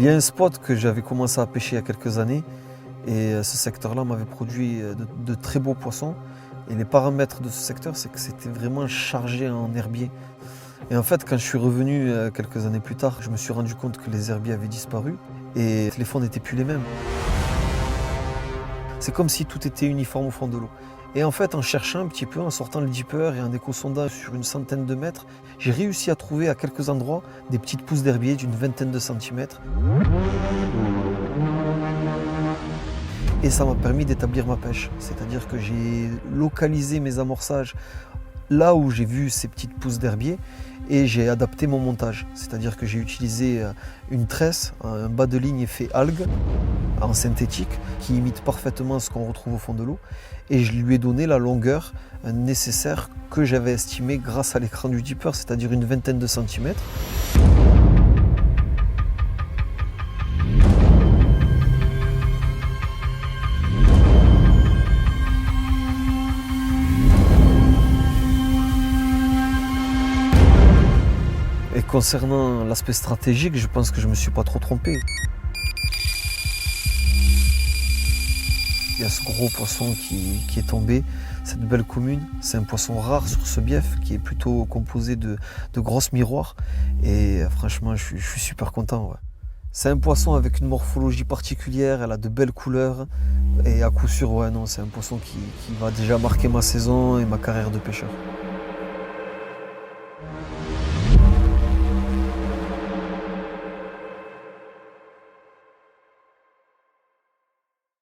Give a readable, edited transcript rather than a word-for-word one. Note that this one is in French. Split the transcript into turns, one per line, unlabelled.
y a un spot que j'avais commencé à pêcher il y a quelques années et ce secteur-là m'avait produit de très beaux poissons. Et les paramètres de ce secteur, c'est que c'était vraiment chargé en herbiers. Et en fait, quand je suis revenu quelques années plus tard, je me suis rendu compte que les herbiers avaient disparu et les fonds n'étaient plus les mêmes. C'est comme si tout était uniforme au fond de l'eau. Et en fait, en cherchant un petit peu, en sortant le dipper et un échosondage sur une centaine de mètres, j'ai réussi à trouver à quelques endroits des petites pousses d'herbier d'une vingtaine de centimètres. Et ça m'a permis d'établir ma pêche. C'est-à-dire que j'ai localisé mes amorçages là où j'ai vu ces petites pousses d'herbier et j'ai adapté mon montage. C'est-à-dire que j'ai utilisé une tresse, un bas de ligne effet algue en synthétique qui imite parfaitement ce qu'on retrouve au fond de l'eau et je lui ai donné la longueur nécessaire que j'avais estimée grâce à l'écran du dipper, c'est-à-dire une vingtaine de centimètres. Et concernant l'aspect stratégique, je pense que je ne me suis pas trop trompé. Il y a ce gros poisson qui est tombé, cette belle commune. C'est un poisson rare sur ce bief qui est plutôt composé de grosses miroirs. Et franchement, je suis super content. Ouais. C'est un poisson avec une morphologie particulière, elle a de belles couleurs. Et à coup sûr, ouais, non, c'est un poisson qui va déjà marquer ma saison et ma carrière de pêcheur.